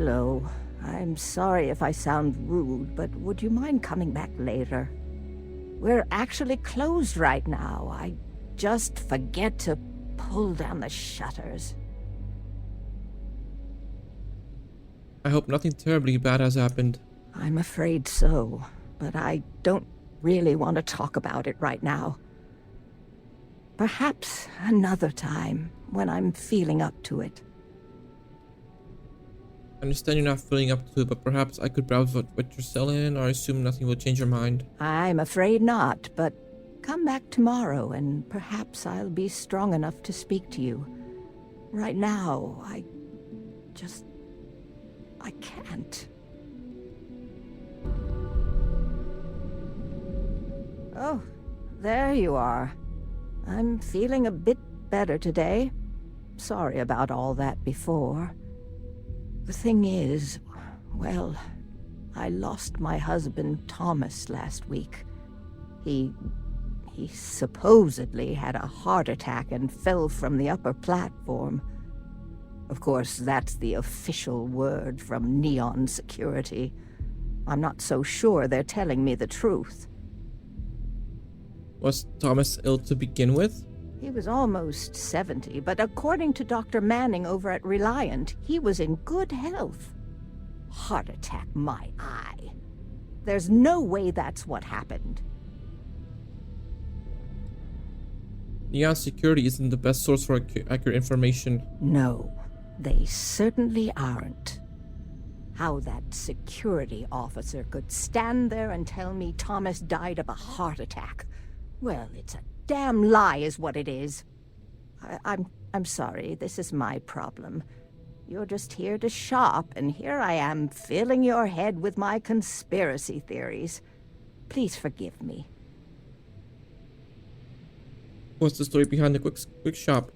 Hello. I'm sorry if I sound rude, but would you mind coming back later? We're actually closed right now. I just forget to pull down the shutters. I hope nothing terribly bad has happened. I'm afraid so, but I don't really want to talk about it right now. Perhaps another time, when I'm feeling up to it. I understand you're not feeling up to it, but perhaps I could browse what you're selling, or I assume nothing will change your mind. I'm afraid not, but come back tomorrow and perhaps I'll be strong enough to speak to you. Right now, I can't. Oh, there you are. I'm feeling a bit better today. Sorry about all that before. The thing is, well, I lost my husband Thomas last week. He supposedly had a heart attack and fell from the upper platform. Of course, that's the official word from Neon Security. I'm not so sure they're telling me the truth. Was Thomas ill to begin with? He was almost 70, but according to Dr. Manning over at Reliant, he was in good health. Heart attack, my eye. There's no way that's what happened. Neon Security isn't the best source for accurate information. No, they certainly aren't. How that security officer could stand there and tell me Thomas died of a heart attack. Well, it's a damn lie is what it is. I'm sorry, this is my problem. You're just here to shop, and here I am filling your head with my conspiracy theories. Please forgive me. What's the story behind the quick shop?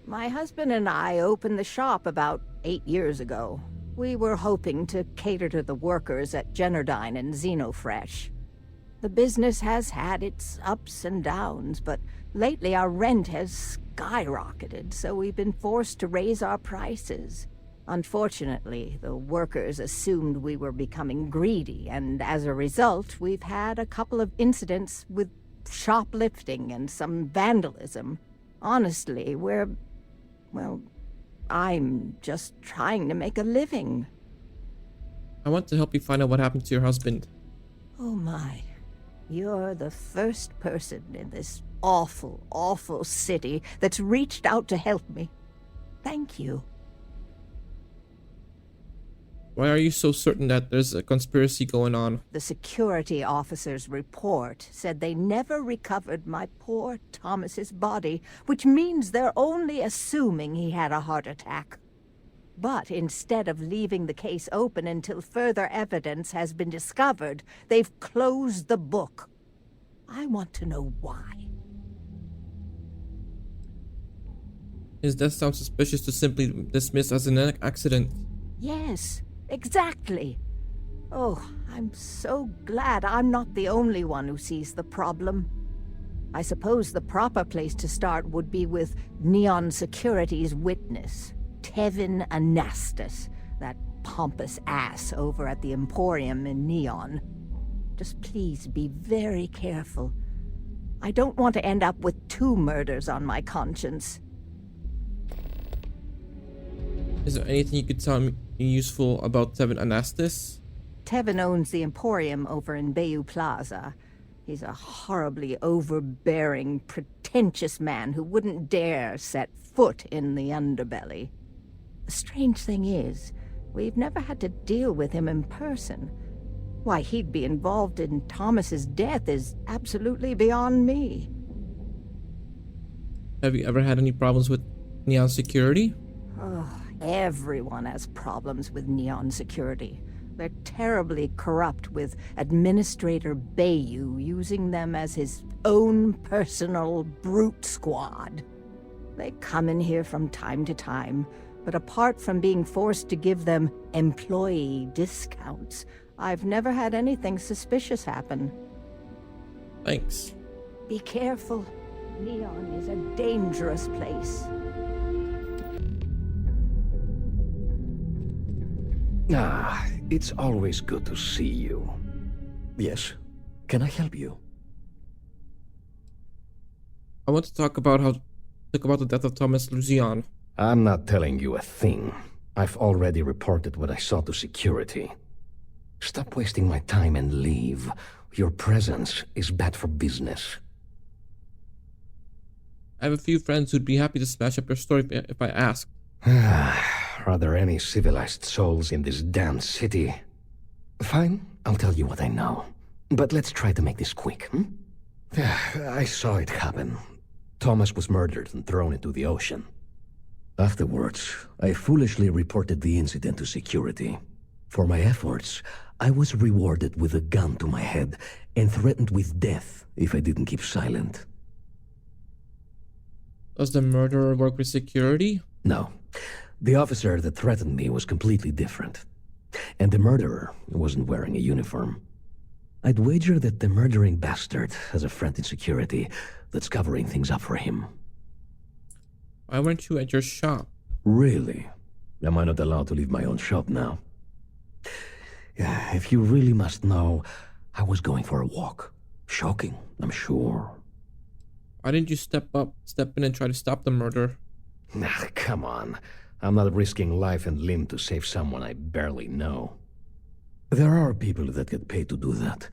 My husband and I opened the shop about 8 years ago. We were hoping to cater to the workers at Generdyne and Xenofresh. The business has had its ups and downs, but lately our rent has skyrocketed, so we've been forced to raise our prices. Unfortunately, the workers assumed we were becoming greedy, and as a result, we've had a couple of incidents with shoplifting and some vandalism. Honestly, I'm just trying to make a living. I want to help you find out what happened to your husband. Oh my. You're the first person in this awful, awful city that's reached out to help me. Thank you. Why are you so certain that there's a conspiracy going on? The security officer's report said they never recovered my poor Thomas's body, which means they're only assuming he had a heart attack. But instead of leaving the case open until further evidence has been discovered, they've closed the book. I want to know why. His death sounds suspicious to simply dismiss as an accident. Yes, exactly. Oh, I'm so glad I'm not the only one who sees the problem. I suppose the proper place to start would be with Neon Security's witness, Tevin Anastas, that pompous ass over at the Emporium in Neon. Just please be very careful. I don't want to end up with 2 murders on my conscience. Is there anything you could tell me useful about Tevin Anastas? Tevin owns the Emporium over in Bayou Plaza. He's a horribly overbearing, pretentious man who wouldn't dare set foot in the underbelly. The strange thing is, we've never had to deal with him in person. Why he'd be involved in Thomas's death is absolutely beyond me. Have you ever had any problems with Neon Security? Oh, everyone has problems with Neon Security. They're terribly corrupt, with Administrator Bayou using them as his own personal brute squad. They come in here from time to time, but apart from being forced to give them employee discounts, I've never had anything suspicious happen. Thanks. Be careful. Neon is a dangerous place. It's always good to see you. Yes, can I help you? I want to talk about the death of Thomas Luzian. I'm not telling you a thing. I've already reported what I saw to security. Stop wasting my time and leave. Your presence is bad for business. I have a few friends who'd be happy to smash up your store if I asked. Are there any civilized souls in this damned city? Fine, I'll tell you what I know. But let's try to make this quick, I saw it happen. Thomas was murdered and thrown into the ocean. Afterwards, I foolishly reported the incident to security. For my efforts, I was rewarded with a gun to my head and threatened with death if I didn't keep silent. Does the murderer work with security? No. The officer that threatened me was completely different. And the murderer wasn't wearing a uniform. I'd wager that the murdering bastard has a friend in security that's covering things up for him. Why weren't you at your shop? Really? Am I not allowed to leave my own shop now? Yeah, if you really must know, I was going for a walk. Shocking, I'm sure. Why didn't you step in and try to stop the murder? Come on. I'm not risking life and limb to save someone I barely know. There are people that get paid to do that.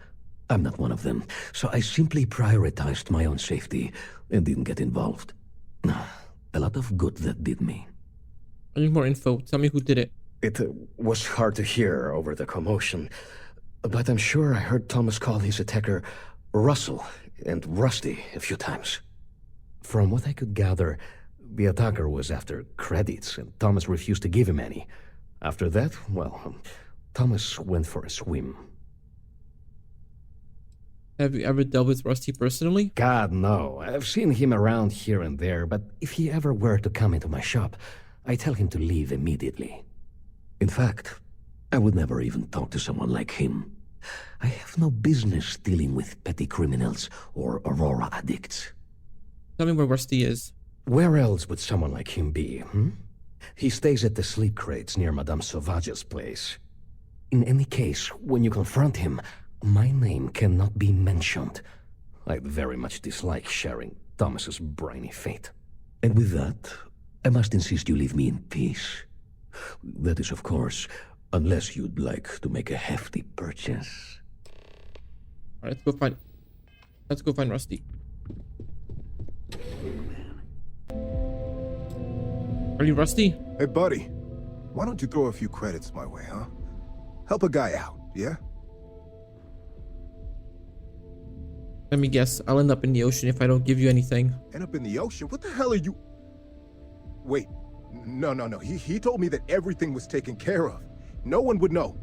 I'm not one of them, so I simply prioritized my own safety and didn't get involved. A lot of good that did me. I need more info. Tell me who did it. It was hard to hear over the commotion, but I'm sure I heard Thomas call his attacker Russell and Rusty a few times. From what I could gather, the attacker was after credits, and Thomas refused to give him any. After that, well, Thomas went for a swim. Have you ever dealt with Rusty personally? God, no. I've seen him around here and there, but if he ever were to come into my shop, I tell him to leave immediately. In fact, I would never even talk to someone like him. I have no business dealing with petty criminals or Aurora addicts. Tell me where Rusty is. Where else would someone like him be, He stays at the sleep crates near Madame Sauvage's place. In any case, when you confront him, my name cannot be mentioned. I very much dislike sharing Thomas's briny fate. And with that, I must insist you leave me in peace. That is, of course, unless you'd like to make a hefty purchase. Alright, let's go find Rusty. Are you Rusty? Hey, buddy. Why don't you throw a few credits my way, huh? Help a guy out, yeah? Let me guess. I'll end up in the ocean if I don't give you anything. End up in the ocean? What the hell are you... Wait. No. He told me that everything was taken care of. No one would know.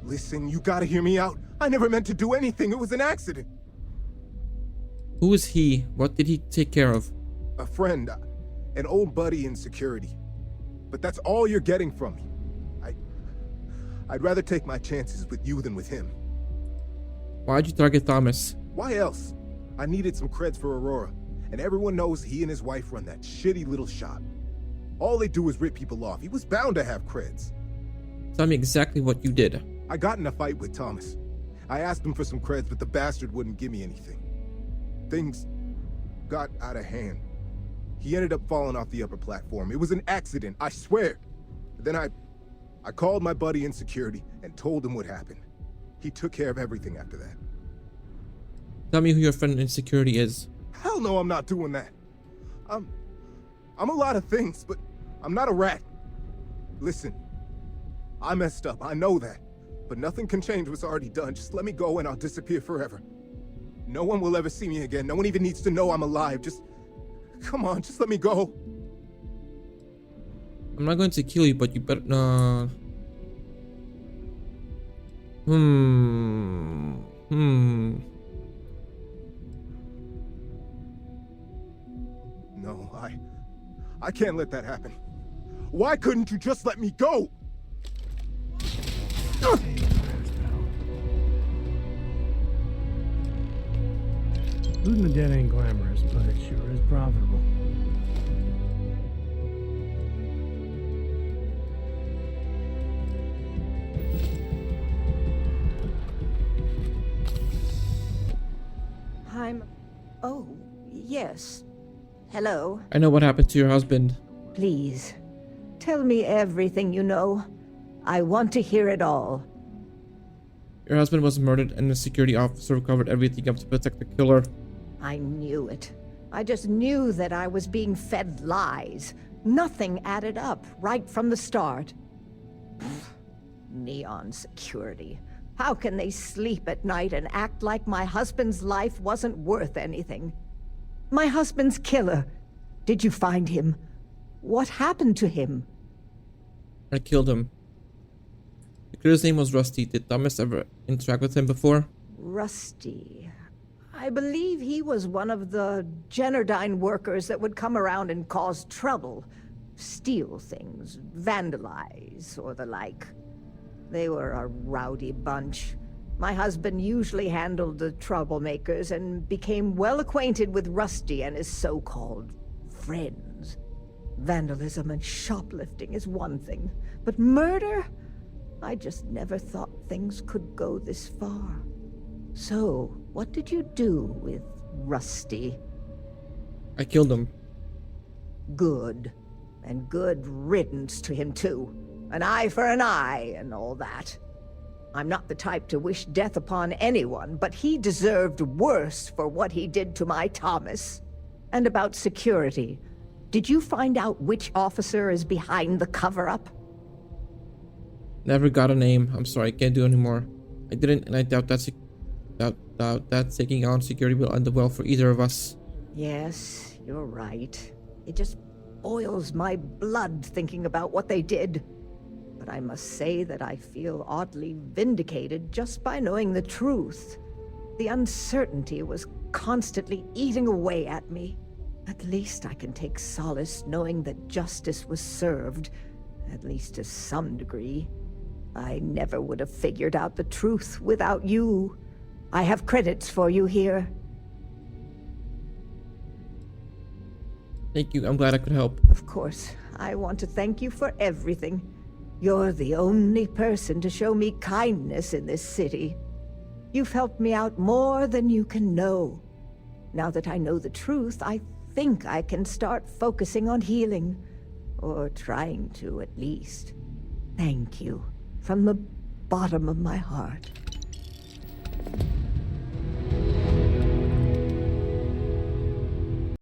Listen, you gotta hear me out. I never meant to do anything. It was an accident. Who is he? What did he take care of? A friend. An old buddy in security. But that's all you're getting from me. I'd rather take my chances with you than with him. Why'd you target Thomas? Why else? I needed some creds for Aurora, and everyone knows he and his wife run that shitty little shop. All they do is rip people off. He was bound to have creds. Tell me exactly what you did. I got in a fight with Thomas. I asked him for some creds, but the bastard wouldn't give me anything. Things got out of hand. He ended up falling off the upper platform. It was an accident, I swear. Then I called my buddy in security and told him what happened. He took care of everything after that. Tell me who your friend in security is. Hell no, I'm not doing that. I'm a lot of things, but I'm not a rat. Listen, I messed up, I know that. But nothing can change what's already done. Just let me go and I'll disappear forever. No one will ever see me again. No one even needs to know I'm alive. Just, come on, just let me go. I'm not going to kill you, but you better... No, I can't let that happen. Why couldn't you just let me go? Looting the dead ain't glamorous, but it sure is profitable. Oh, yes. Hello. I know what happened to your husband. Please, tell me everything you know. I want to hear it all. Your husband was murdered and the security officer covered everything up to protect the killer. I knew it. I just knew that I was being fed lies. Nothing added up right from the start. Neon security. How can they sleep at night and act like my husband's life wasn't worth anything? My husband's killer. Did you find him? What happened to him? I killed him. The killer's name was Rusty. Did Thomas ever interact with him before? Rusty. I believe he was one of the Generdyne workers that would come around and cause trouble. Steal things, vandalize, or the like. They were a rowdy bunch. My husband usually handled the troublemakers and became well acquainted with Rusty and his so-called friends. Vandalism and shoplifting is one thing, but murder? I just never thought things could go this far. So, what did you do with Rusty? I killed him. Good. And good riddance to him, too. An eye for an eye and all that. I'm not the type to wish death upon anyone, but he deserved worse for what he did to my Thomas. And about security. Did you find out which officer is behind the cover-up? Never got a name. I'm sorry, I can't do anymore. I didn't, and I doubt that taking on security will end well for either of us. Yes, you're right. It just boils my blood thinking about what they did. But I must say that I feel oddly vindicated just by knowing the truth. The uncertainty was constantly eating away at me. At least I can take solace knowing that justice was served, at least to some degree. I never would have figured out the truth without you. I have credits for you here. Thank you, I'm glad I could help. Of course, I want to thank you for everything. You're the only person to show me kindness in this city. You've helped me out more than you can know. Now that I know the truth, I think I can start focusing on healing. Or trying to, at least. Thank you. From the bottom of my heart.